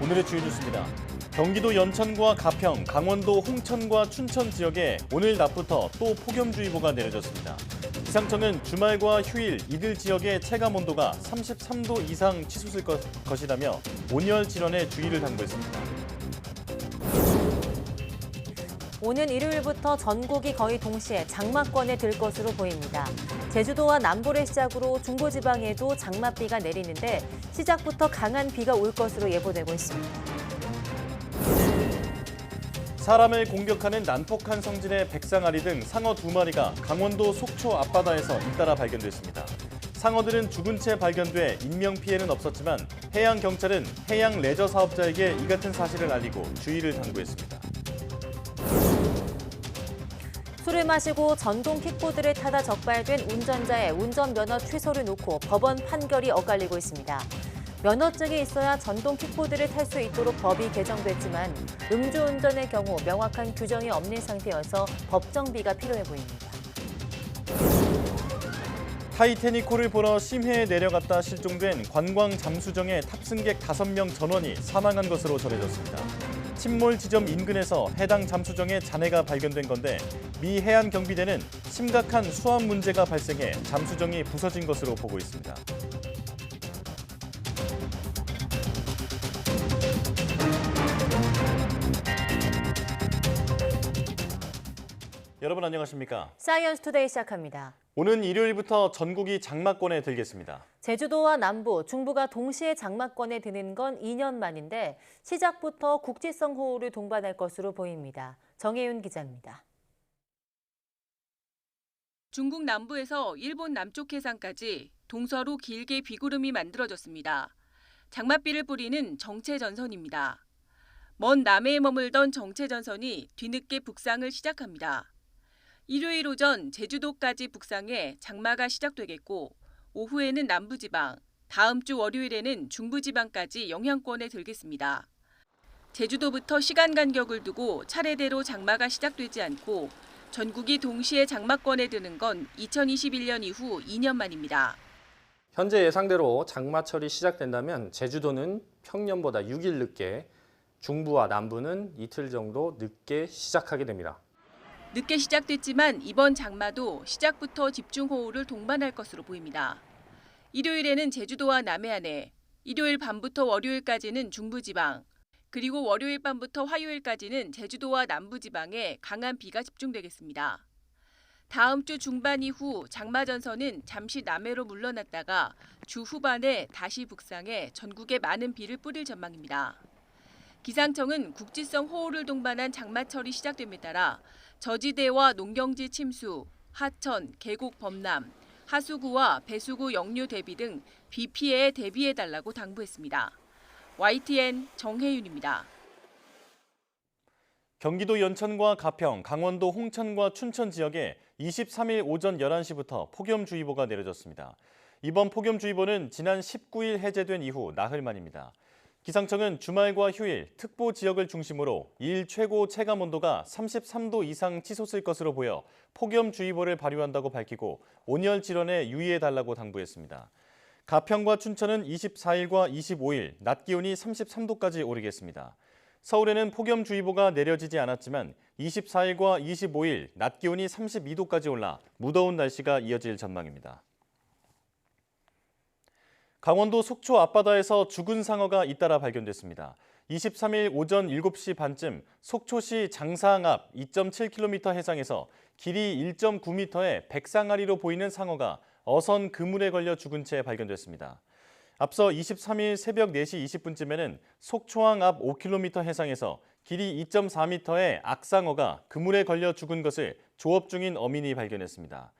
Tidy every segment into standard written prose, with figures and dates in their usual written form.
오늘의 주요 뉴스입니다. 경기도 연천과 가평, 강원도 홍천과 춘천 지역에 오늘 낮부터 또 폭염주의보가 내려졌습니다. 기상청은 주말과 휴일 이들 지역의 체감 온도가 33도 이상 치솟을 것이라며 온열 질환에 주의를 당부했습니다. 오는 일요일부터 전국이 거의 동시에 장마권에 들 것으로 보입니다. 제주도와 남부를 시작으로 중부지방에도 장맛비가 내리는데 시작부터 강한 비가 올 것으로 예보되고 있습니다. 사람을 공격하는 난폭한 성질의 백상아리 등 상어 2마리가 강원도 속초 앞바다에서 잇따라 발견됐습니다. 상어들은 죽은 채 발견돼 인명피해는 없었지만 해양경찰은 해양 레저 사업자에게 이 같은 사실을 알리고 주의를 당부했습니다. 술을 마시고 전동 킥보드를 타다 적발된 운전자의 운전면허 취소를 놓고 법원 판결이 엇갈리고 있습니다. 면허증이 있어야 전동 킥보드를 탈 수 있도록 법이 개정됐지만 음주운전의 경우 명확한 규정이 없는 상태여서 법정비가 필요해 보입니다. 타이타닉호를 보러 심해에 내려갔다 실종된 관광 잠수정의 탑승객 5명 전원이 사망한 것으로 전해졌습니다. 침몰 지점 인근에서 해당 잠수정의 잔해가 발견된 건데 미 해안경비대는 심각한 수압 문제가 발생해 잠수정이 부서진 것으로 보고 있습니다. 여러분 안녕하십니까? 사이언스 투데이 시작합니다. 오는 일요일부터 전국이 장마권에 들겠습니다. 제주도와 남부, 중부가 동시에 장마권에 드는 건 2년 만인데 시작부터 국지성 호우를 동반할 것으로 보입니다. 정혜윤 기자입니다. 중국 남부에서 일본 남쪽 해상까지 동서로 길게 비구름이 만들어졌습니다. 장맛비를 뿌리는 정체전선입니다. 먼 남해에 머물던 정체전선이 뒤늦게 북상을 시작합니다. 일요일 오전 제주도까지 북상해 장마가 시작되겠고 오후에는 남부지방, 다음 주 월요일에는 중부지방까지 영향권에 들겠습니다. 제주도부터 시간 간격을 두고 차례대로 장마가 시작되지 않고 전국이 동시에 장마권에 드는 건 2021년 이후 2년 만입니다. 현재 예상대로 장마철이 시작된다면 제주도는 평년보다 6일 늦게, 중부와 남부는 이틀 정도 늦게 시작하게 됩니다. 늦게 시작됐지만 이번 장마도 시작부터 집중호우를 동반할 것으로 보입니다. 일요일에는 제주도와 남해안에, 일요일 밤부터 월요일까지는 중부지방, 그리고 월요일 밤부터 화요일까지는 제주도와 남부지방에 강한 비가 집중되겠습니다. 다음 주 중반 이후 장마전선은 잠시 남해로 물러났다가 주 후반에 다시 북상해 전국에 많은 비를 뿌릴 전망입니다. 기상청은 국지성 호우를 동반한 장마철이 시작됨에 따라 저지대와 농경지 침수, 하천, 계곡 범람, 하수구와 배수구 역류 대비 등 비 피해에 대비해달라고 당부했습니다. YTN 정혜윤입니다. 경기도 연천과 가평, 강원도 홍천과 춘천 지역에 23일 오전 11시부터 폭염주의보가 내려졌습니다. 이번 폭염주의보는 지난 19일 해제된 이후 나흘 만입니다. 기상청은 주말과 휴일, 특보 지역을 중심으로 일 최고 체감 온도가 33도 이상 치솟을 것으로 보여 폭염주의보를 발효한다고 밝히고 온열 질환에 유의해달라고 당부했습니다. 가평과 춘천은 24일과 25일 낮 기온이 33도까지 오르겠습니다. 서울에는 폭염주의보가 내려지지 않았지만 24일과 25일 낮 기온이 32도까지 올라 무더운 날씨가 이어질 전망입니다. 강원도 속초 앞바다에서 죽은 상어가 잇따라 발견됐습니다. 23일 오전 7시 반쯤 속초시 장사항 앞 2.7km 해상에서 길이 1.9m의 백상아리로 보이는 상어가 어선 그물에 걸려 죽은 채 발견됐습니다. 앞서 23일 새벽 4시 20분쯤에는 속초항 앞 5km 해상에서 길이 2.4m의 악상어가 그물에 걸려 죽은 것을 조업 중인 어민이 발견했습니다.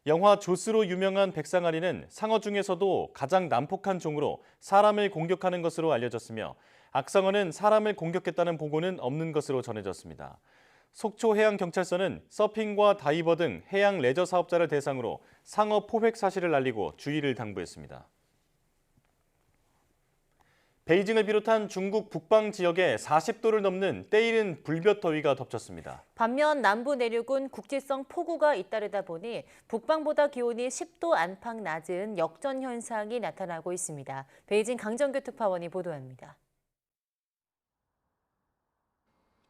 영화 조스로 유명한 백상아리는 상어 중에서도 가장 난폭한 종으로 사람을 공격하는 것으로 알려졌으며 악상어는 사람을 공격했다는 보고는 없는 것으로 전해졌습니다. 속초해양경찰서는 서핑과 다이버 등 해양 레저 사업자를 대상으로 상어 포획 사실을 알리고 주의를 당부했습니다. 베이징을 비롯한 중국 북방 지역에 40도를 넘는 때이른 불볕더위가 덮쳤습니다. 반면 남부 내륙은 국지성 폭우가 잇따르다 보니 북방보다 기온이 10도 안팎 낮은 역전 현상이 나타나고 있습니다. 베이징 강정규 특파원이 보도합니다.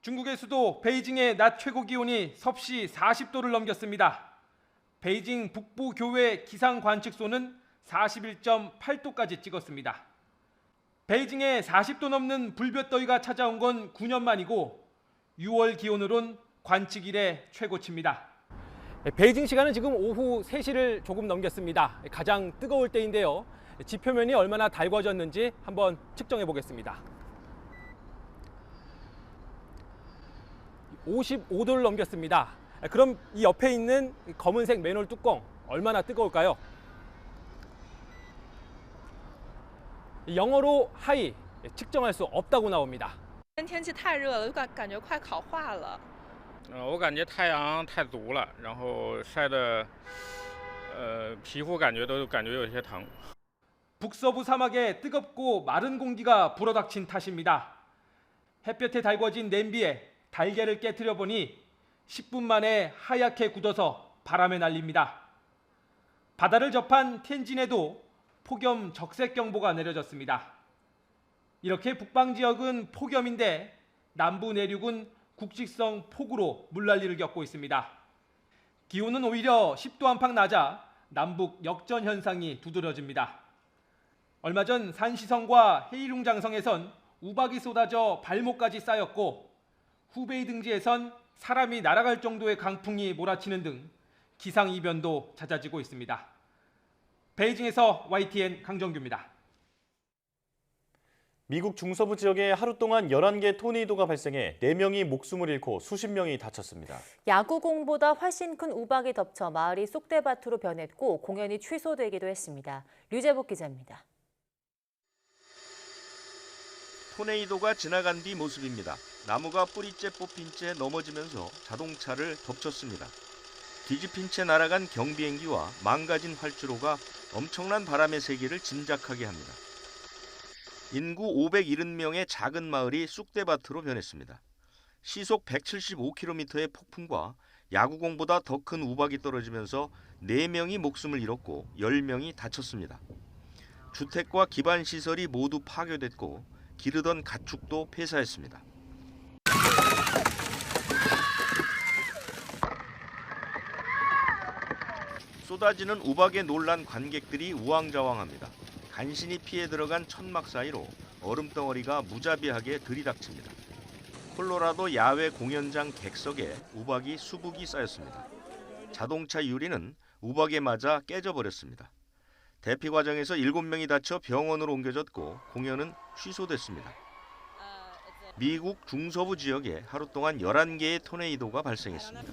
중국의 수도 베이징의 낮 최고 기온이 섭씨 40도를 넘겼습니다. 베이징 북부 교외 기상 관측소는 41.8도까지 찍었습니다. 베이징에 40도 넘는 불볕더위가 찾아온 건 9년 만이고 6월 기온으론 관측 이래 최고치입니다. 베이징 시간은 지금 오후 3시를 조금 넘겼습니다. 가장 뜨거울 때인데요. 지표면이 얼마나 달궈졌는지 한번 측정해 보겠습니다. 55도를 넘겼습니다. 그럼 이 옆에 있는 검은색 맨홀 뚜껑 얼마나 뜨거울까요? 영어로 하이, 측정할 수 없다고 나옵니다. 天气太热了，感觉快烤化了。我感觉太阳太毒了，然后晒的，皮肤感觉有些疼。 북서부 사막에 뜨겁고 마른 공기가 불어닥친 탓입니다. 햇볕에 달궈진 냄비에 달걀을 깨트려 보니 10분 만에 하얗게 굳어서 바람에 날립니다. 바다를 접한 텐진에도 폭염 적색경보가 내려졌습니다. 이렇게 북방 지역은 폭염인데 남부 내륙은 국직성 폭우로 물난리를 겪고 있습니다. 기온은 오히려 10도 안팎 낮아 남북 역전 현상이 두드러집니다. 얼마 전 산시성과 헤이룽장성에선 우박이 쏟아져 발목까지 쌓였고 후베이 등지에선 사람이 날아갈 정도의 강풍이 몰아치는 등 기상이변도 잦아지고 있습니다. 베이징에서 YTN 강정규입니다. 미국 중서부 지역에 하루 동안 11개 토네이도가 발생해 4명이 목숨을 잃고 수십 명이 다쳤습니다. 야구공보다 훨씬 큰 우박이 덮쳐 마을이 쑥대밭으로 변했고 공연이 취소되기도 했습니다. 류재복 기자입니다. 토네이도가 지나간 뒤 모습입니다. 나무가 뿌리째 뽑힌 채 넘어지면서 자동차를 덮쳤습니다. 뒤집힌 채 날아간 경비행기와 망가진 활주로가 엄청난 바람의 세기를 짐작하게 합니다. 인구 570명의 작은 마을이 쑥대밭으로 변했습니다. 시속 175km의 폭풍과 야구공보다 더 큰 우박이 떨어지면서 4명이 목숨을 잃었고 10명이 다쳤습니다. 주택과 기반시설이 모두 파괴됐고 기르던 가축도 폐사했습니다. 쏟아지는 우박에 놀란 관객들이 우왕좌왕합니다. 간신히 피해 들어간 천막 사이로 얼음덩어리가 무자비하게 들이닥칩니다. 콜로라도 야외 공연장 객석에 우박이 수북이 쌓였습니다. 자동차 유리는 우박에 맞아 깨져버렸습니다. 대피 과정에서 7명이 다쳐 병원으로 옮겨졌고 공연은 취소됐습니다. 미국 중서부 지역에 하루 동안 11개의 토네이도가 발생했습니다.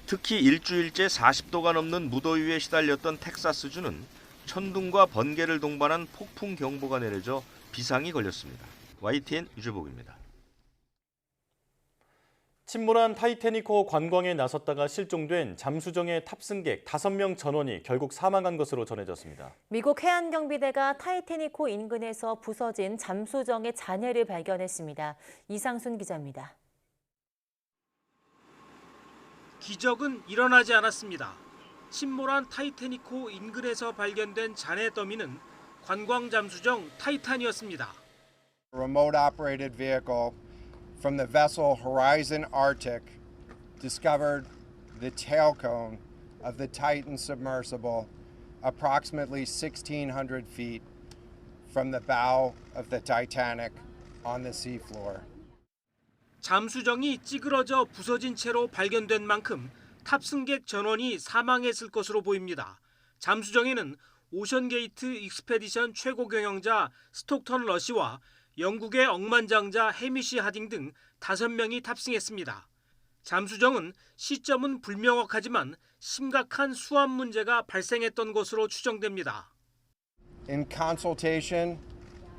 특히 일주일째 40도가 넘는 무더위에 시달렸던 텍사스주는 천둥과 번개를 동반한 폭풍 경보가 내려져 비상이 걸렸습니다. YTN 유재복입니다. 침몰한 타이타닉호 관광에 나섰다가 실종된 잠수정의 탑승객 5명 전원이 결국 사망한 것으로 전해졌습니다. 미국 해안경비대가 타이타닉호 인근에서 부서진 잠수정의 잔해를 발견했습니다. 이상순 기자입니다. 기적은 일어나지 않았습니다. 침몰한 타이타닉호 인근에서 발견된 잔해 더미는 관광 잠수정 타이탄이었습니다. Remote operated vehicle from the vessel Horizon Arctic discovered the tail cone of the Titan submersible approximately 1,600 feet from the bow of the Titanic on the seafloor. 잠수정이 찌그러져 부서진 채로 발견된 만큼 탑승객 전원이 사망했을 것으로 보입니다. 잠수정에는 오션게이트 익스페디션 최고 경영자 스톡턴 러시와 영국의 억만장자 해미시 하딩 등 5명이 탑승했습니다. 잠수정은 시점은 불명확하지만 심각한 수압 문제가 발생했던 것으로 추정됩니다. In consultation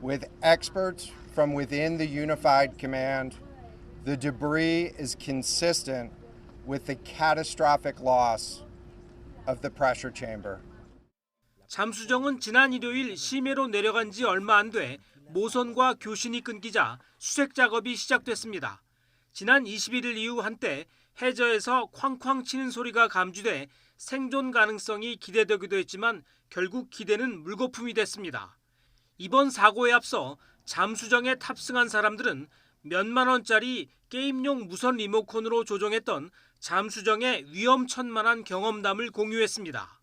with experts from within the Unified Command, the debris is consistent with the catastrophic loss of the pressure chamber. 잠수정은 지난 일요일 심해로 내려간 지 얼마 안 돼 모선과 교신이 끊기자 수색 작업이 시작됐습니다. 지난 21일 이후 한때 해저에서 쾅쾅 치는 소리가 감지돼 생존 가능성이 기대되기도 했지만 결국 기대는 물거품이 됐습니다. 이번 사고에 앞서 잠수정에 탑승한 사람들은 몇만 원짜리 게임용 무선 리모컨으로 조종했던 잠수정의 위험천만한 경험담을 공유했습니다.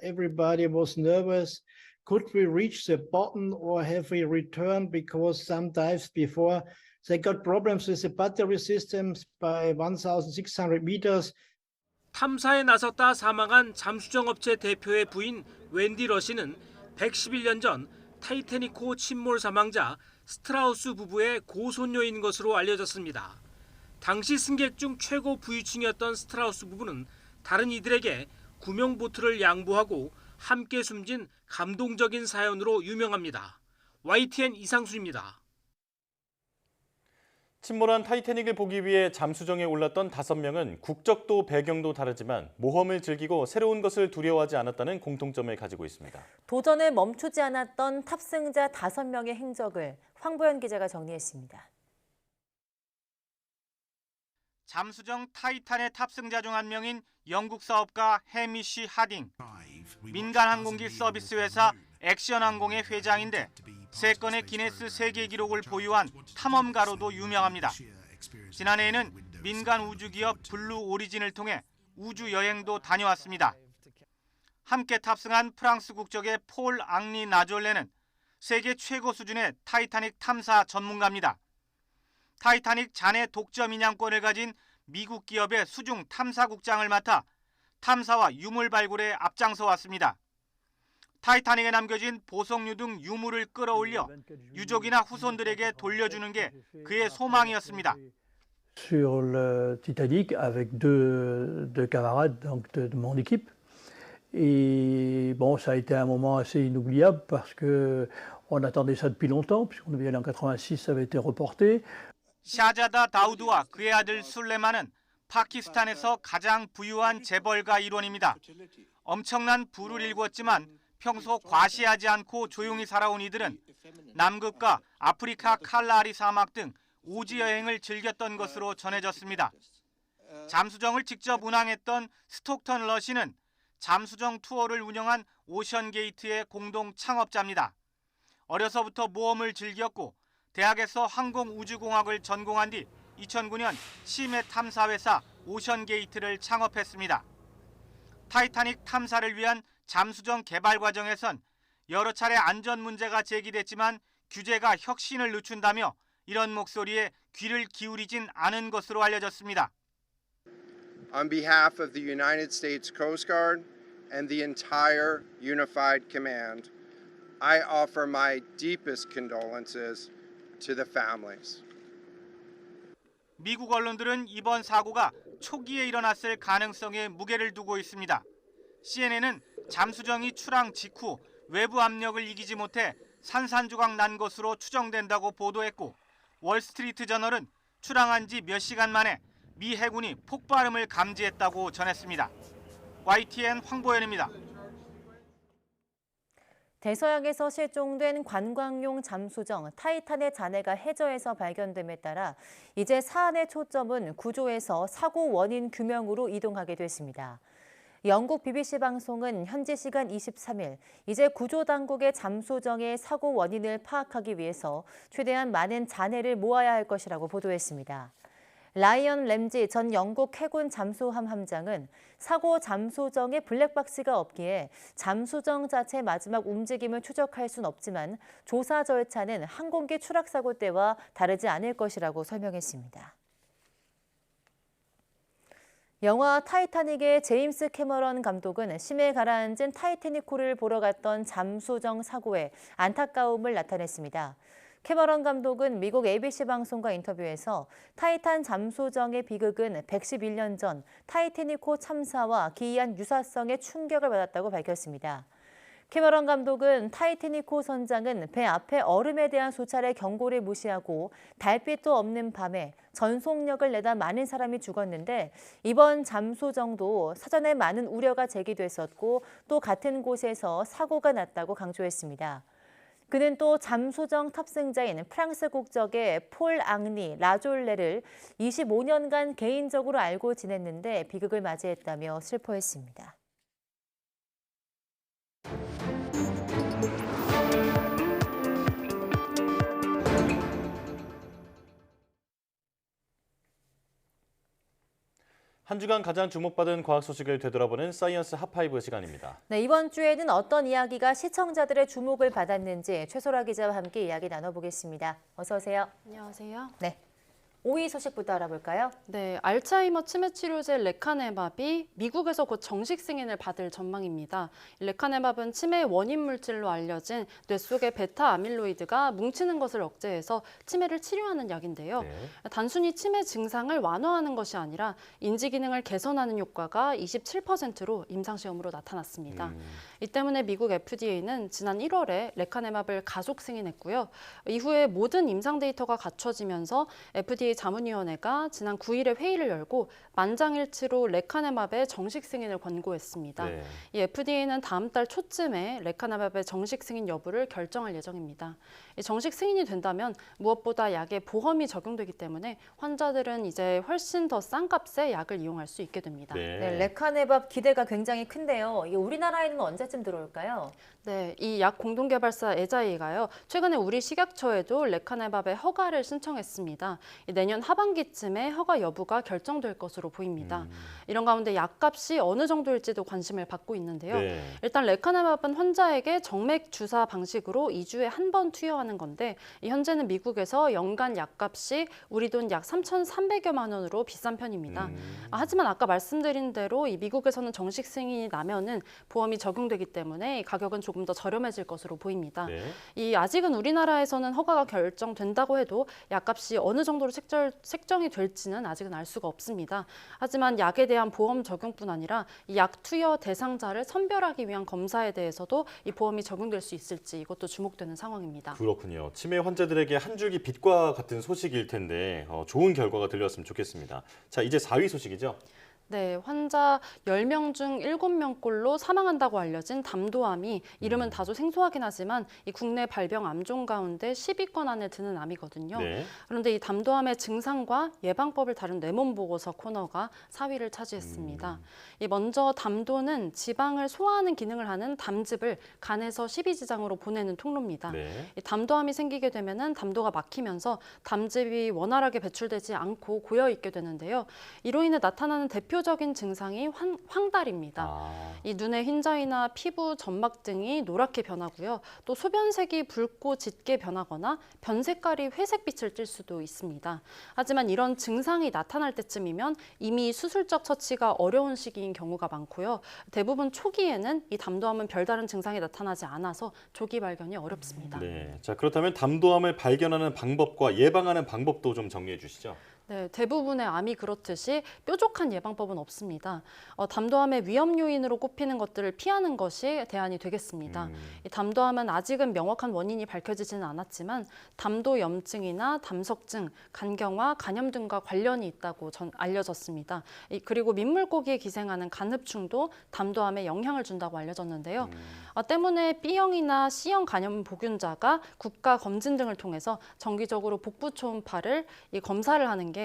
Everybody was nervous. Could we reach the bottom or have we returned? Because some dives before they got problems with the battery systems by 1,600 meters. 탐사에 나섰다 사망한 잠수정 업체 대표의 부인 웬디 러시는 111년 전 타이타닉호 침몰 사망자 스트라우스 부부의 고손녀인 것으로 알려졌습니다. 당시 승객 중 최고 부유층이었던 스트라우스 부부는 다른 이들에게 구명보트를 양보하고 함께 숨진 감동적인 사연으로 유명합니다. YTN 이상수입니다. 침몰한 타이타닉을 보기 위해 잠수정에 올랐던 5명은 국적도 배경도 다르지만 모험을 즐기고 새로운 것을 두려워하지 않았다는 공통점을 가지고 있습니다. 도전을 멈추지 않았던 탑승자 5명의 행적을 황보연 기자가 정리했습니다. 잠수정 타이탄의 탑승자 중 한 명인 영국 사업가 해미쉬 하딩. 민간 항공기 서비스 회사 액션항공의 회장인데 3건의 기네스 세계 기록을 보유한 탐험가로도 유명합니다. 지난해에는 민간 우주기업 블루 오리진을 통해 우주 여행도 다녀왔습니다. 함께 탑승한 프랑스 국적의 폴 앙리 나졸레는 세계 최고 수준의 타이타닉 탐사 전문가입니다. 타이타닉 잔해 독점 인양권을 가진 미국 기업의 수중 탐사국장을 맡아 탐사와 유물 발굴에 앞장서 왔습니다. 타이타닉에 남겨진 보석류 등 유물을 끌어올려 유족이나 후손들에게 돌려주는 게 그의 소망이었습니다. Sur le Titanic avec deux camarades donc de mon équipe. Et bon, ça a été un moment assez inoubliable parce que on attendait ça depuis longtemps puisqu'on devait aller en 86, ça avait été reporté. 샤자다 다우드와 그의 아들 술레만은 파키스탄에서 가장 부유한 재벌가 일원입니다. 엄청난 부를 일궜지만 평소 과시하지 않고 조용히 살아온 이들은 남극과 아프리카 칼라리 사막 등 오지 여행을 즐겼던 것으로 전해졌습니다. 잠수정을 직접 운항했던 스톡턴 러시는 잠수정 투어를 운영한 오션게이트의 공동 창업자입니다. 어려서부터 모험을 즐겼고 대학에서 항공우주공학을 전공한 뒤 2009년 심해 탐사회사 오션게이트를 창업했습니다. 타이타닉 탐사를 위한 잠수정 개발 과정에선 여러 차례 안전 문제가 제기됐지만 규제가 혁신을 늦춘다며 이런 목소리에 귀를 기울이진 않은 것으로 알려졌습니다. On behalf of the United States Coast Guard and the entire Unified Command, I offer my deepest condolences to the families. 미국 언론들은 이번 사고가 초기에 일어났을 가능성에 무게를 두고 있습니다. CNN은 잠수정이 출항 직후 외부 압력을 이기지 못해 산산조각 난 것으로 추정된다고 보도했고 월스트리트 저널은 출항한 지 몇 시간 만에 미 해군이 폭발음을 감지했다고 전했습니다. YTN 황보연입니다. 대서양에서 실종된 관광용 잠수정 타이탄의 잔해가 해저에서 발견됨에 따라 이제 사안의 초점은 구조에서 사고 원인 규명으로 이동하게 됐습니다. 영국 BBC 방송은 현지 시간 23일 이제 구조당국의 잠수정의 사고 원인을 파악하기 위해서 최대한 많은 잔해를 모아야 할 것이라고 보도했습니다. 라이언 램지 전 영국 해군 잠수함 함장은 사고 잠수정에 블랙박스가 없기에 잠수정 자체 마지막 움직임을 추적할 순 없지만 조사 절차는 항공기 추락 사고 때와 다르지 않을 것이라고 설명했습니다. 영화 타이타닉의 제임스 캐머런 감독은 심해 가라앉은 타이타닉호를 보러 갔던 잠수정 사고에 안타까움을 나타냈습니다. 캐머런 감독은 미국 ABC 방송과 인터뷰에서 타이탄 잠수정의 비극은 111년 전 타이타닉호 참사와 기이한 유사성의 충격을 받았다고 밝혔습니다. 캐머런 감독은 타이타닉호 선장은 배 앞에 얼음에 대한 수차례 경고를 무시하고 달빛도 없는 밤에 전속력을 내다 많은 사람이 죽었는데 이번 잠수정도 사전에 많은 우려가 제기됐었고 또 같은 곳에서 사고가 났다고 강조했습니다. 그는 또 잠수정 탑승자인 프랑스 국적의 폴 앙리 라졸레를 25년간 개인적으로 알고 지냈는데 비극을 맞이했다며 슬퍼했습니다. 한 주간 가장 주목받은 과학 소식을 되돌아보는 사이언스 핫5 시간입니다. 네, 이번 주에는 어떤 이야기가 시청자들의 주목을 받았는지 최소라 기자와 함께 이야기 나눠보겠습니다. 어서 오세요. 안녕하세요. 네, 5위 소식부터 알아볼까요? 네, 알츠하이머 치매 치료제 레카네맙이 미국에서 곧 정식 승인을 받을 전망입니다. 레카네맙은 치매의 원인 물질로 알려진 뇌 속의 베타 아밀로이드가 뭉치는 것을 억제해서 치매를 치료하는 약인데요. 단순히 치매 증상을 완화하는 것이 아니라 인지 기능을 개선하는 효과가 27%로 임상시험으로 나타났습니다. 이 때문에 미국 FDA는 지난 1월에 레카네맙을 가속 승인했고요. 이후에 모든 임상 데이터가 갖춰지면서 FDA 자문위원회가 지난 9일에 회의를 열고 만장일치로 레카네맙의 정식 승인을 권고했습니다. 이 FDA는 다음 달 초쯤에 레카네맙의 정식 승인 여부를 결정할 예정입니다. 정식 승인이 된다면 무엇보다 약에 보험이 적용되기 때문에 환자들은 이제 훨씬 더 싼 값에 약을 이용할 수 있게 됩니다. 네, 레카네맙 기대가 굉장히 큰데요. 이게 우리나라에는 언제쯤 들어올까요? 네, 이 약 공동개발사 에자이가요. 최근에 우리 식약처에도 레카네맙의 허가를 신청했습니다. 내년 하반기쯤에 허가 여부가 결정될 것으로 보입니다. 이런 가운데 약값이 어느 정도일지도 관심을 받고 있는데요. 일단 레카네맙은 환자에게 정맥 주사 방식으로 2주에 한 번 투여하는 건데 현재는 미국에서 연간 약값이 우리 돈 약 3,300여만 원으로 비싼 편입니다. 하지만 아까 말씀드린 대로 이 미국에서는 정식 승인이 나면은 보험이 적용되기 때문에 이 가격은 조금 더 저렴해질 것으로 보입니다. 이 아직은 우리나라에서는 허가가 결정된다고 해도 약값이 어느 정도로 책정이 될지는 아직은 알 수가 없습니다. 하지만 약에 대한 보험 적용뿐 아니라 이 약 투여 대상자를 선별하기 위한 검사에 대해서도 이 보험이 적용될 수 있을지 이것도 주목되는 상황입니다. 그렇군요. 치매 환자들에게 한 줄기 빛과 같은 소식일 텐데 좋은 결과가 들렸으면 좋겠습니다. 자, 이제 4위 소식이죠. 네, 환자 10명 중 7명꼴로 사망한다고 알려진 담도암이 이름은 다소 생소하긴 하지만 이 국내 발병 암종 가운데 10위권 안에 드는 암이거든요. 그런데 이 담도암의 증상과 예방법을 다룬 내몸 보고서 코너가 4위를 차지했습니다. 이 먼저 담도는 지방을 소화하는 기능을 하는 담즙을 간에서 십이지장으로 보내는 통로입니다. 이 담도암이 생기게 되면은 담도가 막히면서 담즙이 원활하게 배출되지 않고 고여 있게 되는데요. 이로 인해 나타나는 대표적인 증상이 황달입니다. 이 눈의 흰자위나 피부, 점막 등이 노랗게 변하고요. 또 소변색이 붉고 짙게 변하거나 변 색깔이 회색빛을 띨 수도 있습니다. 하지만 이런 증상이 나타날 때쯤이면 이미 수술적 처치가 어려운 시기인 경우가 많고요. 대부분 초기에는 이 담도암은 별다른 증상이 나타나지 않아서 조기 발견이 어렵습니다. 네, 자 그렇다면 담도암을 발견하는 방법과 예방하는 방법도 좀 정리해 주시죠. 네, 대부분의 암이 그렇듯이 뾰족한 예방법은 없습니다. 담도암의 위험 요인으로 꼽히는 것들을 피하는 것이 대안이 되겠습니다. 이 담도암은 아직은 명확한 원인이 밝혀지지는 않았지만 담도염증이나 담석증, 간경화, 간염 등과 관련이 있다고 알려졌습니다. 그리고 민물고기에 기생하는 간흡충도 담도암에 영향을 준다고 알려졌는데요. 때문에 B형이나 C형 간염 보균자가 국가 검진 등을 통해서 정기적으로 복부 초음파를 검사를 하는 게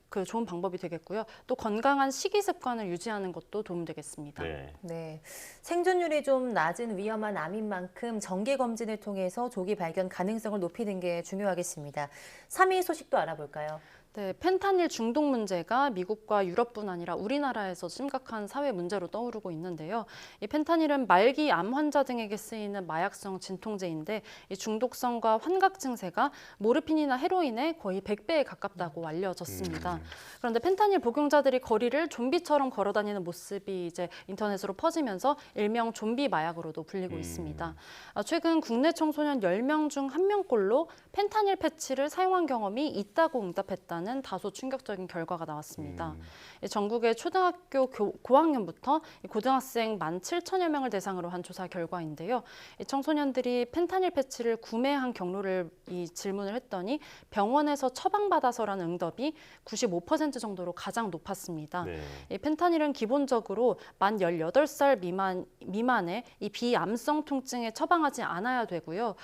그 좋은 방법이 되겠고요. 또 건강한 식이 습관을 유지하는 것도 도움되겠습니다. 네, 생존율이 좀 낮은 위험한 암인 만큼 정기 검진을 통해서 조기 발견 가능성을 높이는 게 중요하겠습니다. 3위 소식도 알아볼까요? 네, 펜타닐 중독 문제가 미국과 유럽뿐 아니라 우리나라에서 심각한 사회 문제로 떠오르고 있는데요. 이 펜타닐은 말기 암 환자 등에게 쓰이는 마약성 진통제인데 이 중독성과 환각 증세가 모르핀이나 헤로인의 거의 100배에 가깝다고 알려졌습니다. 그런데 펜타닐 복용자들이 거리를 좀비처럼 걸어다니는 모습이 이제 인터넷으로 퍼지면서 일명 좀비 마약으로도 불리고 있습니다. 최근 국내 청소년 10명 중 1명꼴로 펜타닐 패치를 사용한 경험이 있다고 응답했다는 다소 충격적인 결과가 나왔습니다. 전국의 초등학교 고학년부터 고등학생 17,000여 명을 대상으로 한 조사 결과인데요. 청소년들이 펜타닐 패치를 구매한 경로를 질문을 했더니 병원에서 처방받아서라는 응답이 95% 정도로 가장 높았습니다. 펜타닐은 기본적으로 만 18살 미만의 이 비암성 통증에 처방하지 않아야 되고요.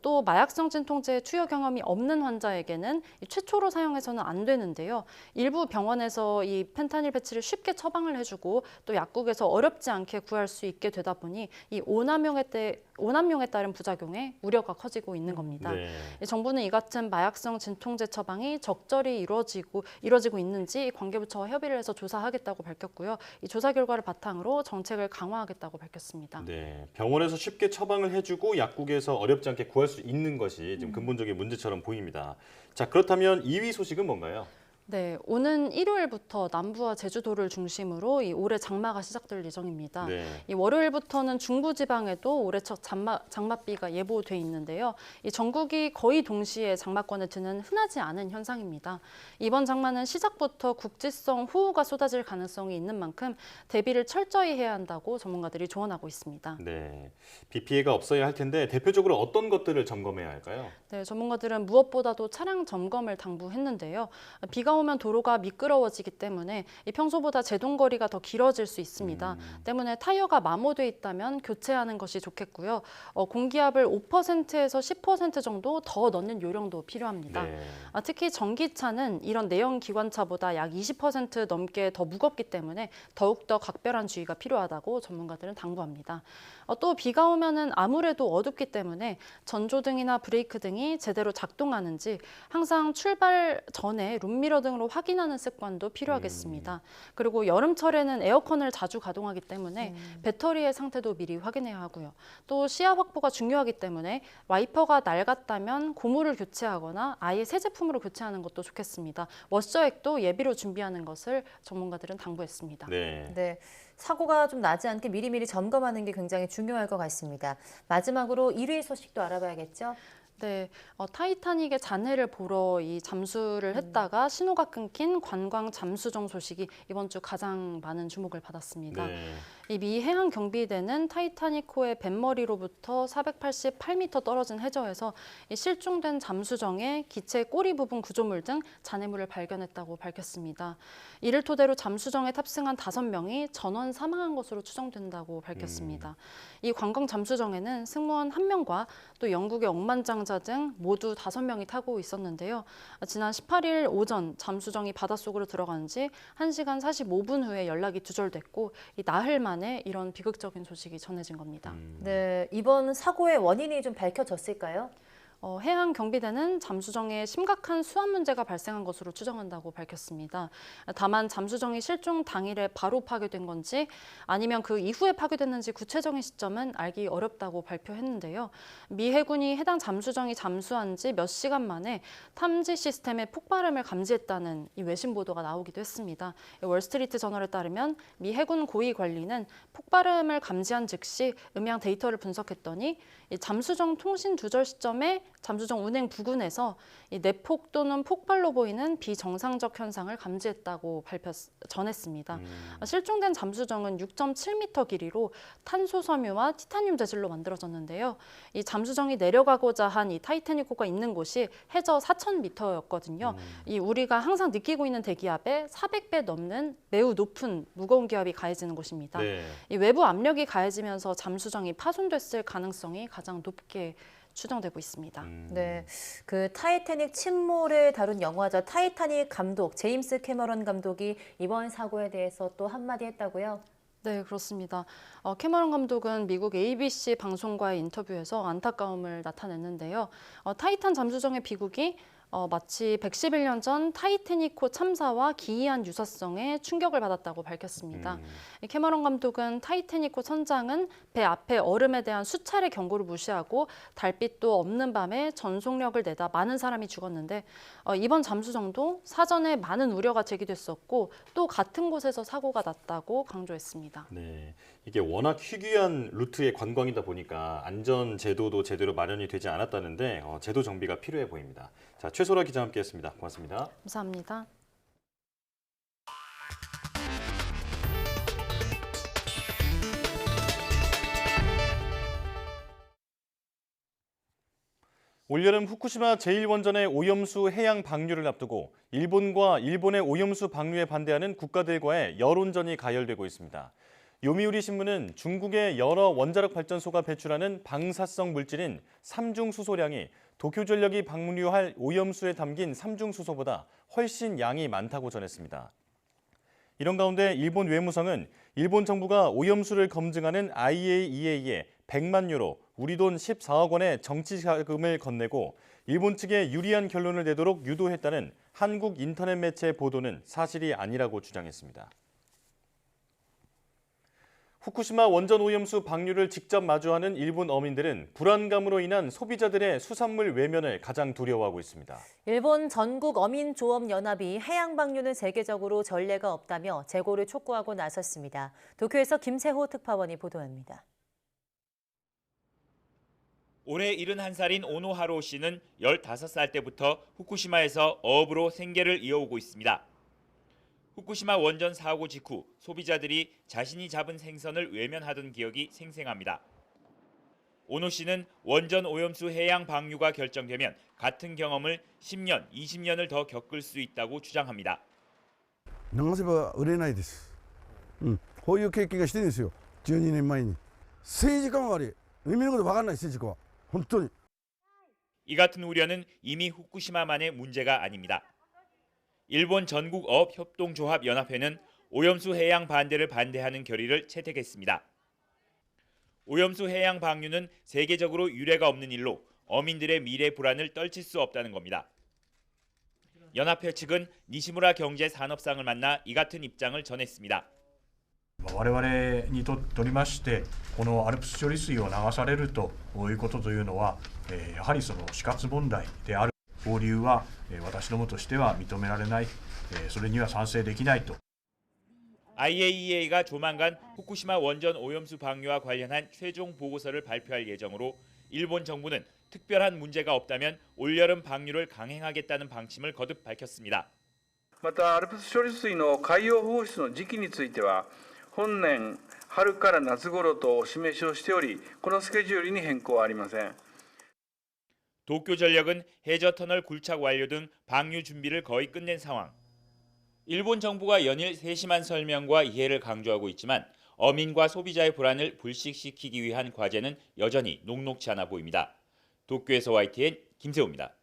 또 마약성 진통제 투여 경험이 없는 환자에게는 최초로 사용해서는 안 되는데요. 일부 병원에서 이 펜타닐 패치를 쉽게 처방을 해주고 또 약국에서 어렵지 않게 구할 수 있게 되다 보니 이 오남용에 따른 부작용에 우려가 커지고 있는 겁니다. 네. 정부는 이 같은 마약성 진통제 처방이 적절히 이루어지고 있는지 관계부처와 협의를 해서 조사하겠다고 밝혔고요. 이 조사 결과를 바탕으로 정책을 강화하겠다고 밝혔습니다. 네, 병원에서 쉽게 처방을 해주고 약국에서 어렵지 않게 구할 수 있는 것이 지금 근본적인 문제처럼 보입니다. 자, 그렇다면 2위 소식은 뭔가요? 네, 오는 일요일부터 남부와 제주도를 중심으로 이 올해 장마가 시작될 예정입니다. 네. 이 월요일부터는 중부지방에도 올해 첫 장맛비가 예보돼 있는데요. 이 전국이 거의 동시에 장마권에 드는 흔하지 않은 현상입니다. 이번 장마는 시작부터 국지성 호우가 쏟아질 가능성이 있는 만큼 대비를 철저히 해야 한다고 전문가들이 조언하고 있습니다. 네, 비 피해가 없어야 할 텐데 대표적으로 어떤 것들을 점검해야 할까요? 네, 전문가들은 무엇보다도 차량 점검을 당부했는데요. 비가 오면 도로가 미끄러워지기 때문에 평소보다 제동거리가 더 길어질 수 있습니다. 때문에 타이어가 마모돼 있다면 교체하는 것이 좋겠고요. 공기압을 5%에서 10% 정도 더 넣는 요령도 필요합니다. 네. 특히 전기차는 이런 내연 기관차보다 약 20% 넘게 더 무겁기 때문에 더욱더 각별한 주의가 필요하다고 전문가들은 당부합니다. 또 비가 오면은 아무래도 어둡기 때문에 전조등이나 브레이크 등이 제대로 작동하는지 항상 출발 전에 룸미러 등으로 확인하는 습관도 필요하겠습니다. 그리고 여름철에는 에어컨을 자주 가동하기 때문에 배터리의 상태도 미리 확인해야 하고요. 또 시야 확보가 중요하기 때문에 와이퍼가 낡았다면 고무를 교체하거나 아예 새 제품으로 교체하는 것도 좋겠습니다. 워셔액도 예비로 준비하는 것을 전문가들은 당부했습니다. 네. 사고가 좀 나지 않게 미리미리 점검하는 게 굉장히 중요할 것 같습니다. 마지막으로 1위 소식도 알아봐야겠죠? 네, 타이타닉의 잔해를 보러 이 잠수를 했다가 신호가 끊긴 관광 잠수정 소식이 이번 주 가장 많은 주목을 받았습니다. 네. 이 미 해양 경비대는 타이타닉호의 뱃머리로부터 488m 떨어진 해저에서 이 실종된 잠수정의 기체 꼬리 부분 구조물 등 잔해물을 발견했다고 밝혔습니다. 이를 토대로 잠수정에 탑승한 5명이 전원 사망한 것으로 추정된다고 밝혔습니다. 이 관광 잠수정에는 승무원 1명과 또 영국의 억만장자 등 모두 5명이 타고 있었는데요. 지난 18일 오전 잠수정이 바닷속으로 들어간 지 1시간 45분 후에 연락이 두절됐고 이 나흘 만에 이런 비극적인 소식이 전해진 겁니다. 네, 이번 사고의 원인이 좀 밝혀졌을까요? 해양 경비대는 잠수정에 심각한 수압 문제가 발생한 것으로 추정한다고 밝혔습니다. 다만 잠수정이 실종 당일에 바로 파괴된 건지 아니면 그 이후에 파괴됐는지 구체적인 시점은 알기 어렵다고 발표했는데요. 미 해군이 해당 잠수정이 잠수한 지 몇 시간 만에 탐지 시스템의 폭발음을 감지했다는 이 외신 보도가 나오기도 했습니다. 월스트리트 저널에 따르면 미 해군 고위 관리는 폭발음을 감지한 즉시 음향 데이터를 분석했더니 이 잠수정 통신 두절 시점에 잠수정 운행 부근에서 이 내폭 또는 폭발로 보이는 비정상적 현상을 감지했다고 전했습니다. 실종된 잠수정은 6.7m 길이로 탄소 섬유와 티타늄 재질로 만들어졌는데요. 이 잠수정이 내려가고자 한 이 타이타닉호가 있는 곳이 해저 4,000m였거든요. 이 우리가 항상 느끼고 있는 대기압에 400배 넘는 매우 높은 무거운 기압이 가해지는 곳입니다. 네. 이 외부 압력이 가해지면서 잠수정이 파손됐을 가능성이 가장 높게 추정되고 있습니다. 네, 그 타이타닉 침몰을 다룬 영화자 타이타닉 감독 제임스 캐머런 감독이 이번 사고에 대해서 또 한마디 했다고요? 네, 그렇습니다. 캐머런 감독은 미국 ABC 방송과의 인터뷰에서 안타까움을 나타냈는데요. 타이탄 잠수정의 비극이 마치 111년 전 타이타닉호 참사와 기이한 유사성에 충격을 받았다고 밝혔습니다. 캐머런 감독은 타이타닉호 선장은 배 앞에 얼음에 대한 수차례 경고를 무시하고 달빛도 없는 밤에 전속력을 내다 많은 사람이 죽었는데 이번 잠수정도 사전에 많은 우려가 제기됐었고 또 같은 곳에서 사고가 났다고 강조했습니다. 네, 이게 워낙 희귀한 루트의 관광이다 보니까 안전 제도도 제대로 마련이 되지 않았다는데 제도 정비가 필요해 보입니다. 자, 최소라 기자와 함께했습니다. 고맙습니다. 감사합니다. 올여름 후쿠시마 제1원전의 오염수 해양 방류를 앞두고 일본과 일본의 오염수 방류에 반대하는 국가들과의 여론전이 가열되고 있습니다. 요미우리 신문은 중국의 여러 원자력 발전소가 배출하는 방사성 물질인 삼중수소량이 도쿄전력이 방류할 오염수에 담긴 삼중수소보다 훨씬 양이 많다고 전했습니다. 이런 가운데 일본 외무성은 일본 정부가 오염수를 검증하는 IAEA에 100만 유로, 우리 돈 14억 원의 정치 자금을 건네고 일본 측에 유리한 결론을 내도록 유도했다는 한국 인터넷 매체 보도는 사실이 아니라고 주장했습니다. 후쿠시마 원전 오염수 방류를 직접 마주하는 일본 어민들은 불안감으로 인한 소비자들의 수산물 외면을 가장 두려워하고 있습니다. 일본 전국어민조업연합이 해양 방류는 세계적으로 전례가 없다며 재고를 촉구하고 나섰습니다. 도쿄에서 김세호 특파원이 보도합니다. 올해 71살인 오노하루 씨는 15살 때부터 후쿠시마에서 어업으로 생계를 이어오고 있습니다. 후쿠시마 원전 사고 직후 소비자들이 자신이 잡은 생선을 외면하던 기억이 생생합니다. 오노 씨는 원전 오염수 해양 방류가 결정되면 같은 경험을 10년, 20년을 더 겪을 수 있다고 주장합니다. 流せば売れないです。こういう経験がしてるんですよ。12年前に。政治家も悪い。海のこと分かんない政治家は。本当に。 이 같은 우려는 이미 후쿠시마만의 문제가 아닙니다. 일본 전국어업협동조합연합회는 오염수 해양 반대를 반대하는 결의를 채택했습니다. 오염수 해양 방류는 세계적으로 유례가 없는 일로 어민들의 미래 불안을 떨칠 수 없다는 겁니다. 연합회 측은 니시무라 경제산업상을 만나 이 같은 입장을 전했습니다. 我々にとりましてこのアルプス処理水を流されるということというのは、やはりその死活問題である放流は私どもとしては認められない、それには賛成できないと。 IAEA가 조만간 후쿠시마 원전 오염수 방류와 관련한 최종 보고서를 발표할 예정으로 일본 정부는 특별한 문제가 없다면 올여름 방류를 강행하겠다는 방침을 거듭 밝혔습니다. またアルプス処理水の海洋放出の時期については本年春から夏頃とお示しをしており、このスケジュールに変更はありません。 도쿄전력은 해저터널 굴착 완료 등 방류 준비를 거의 끝낸 상황. 일본 정부가 연일 세심한 설명과 이해를 강조하고 있지만 어민과 소비자의 불안을 불식시키기 위한 과제는 여전히 녹록지 않아 보입니다. 도쿄에서 YTN 김세호입니다.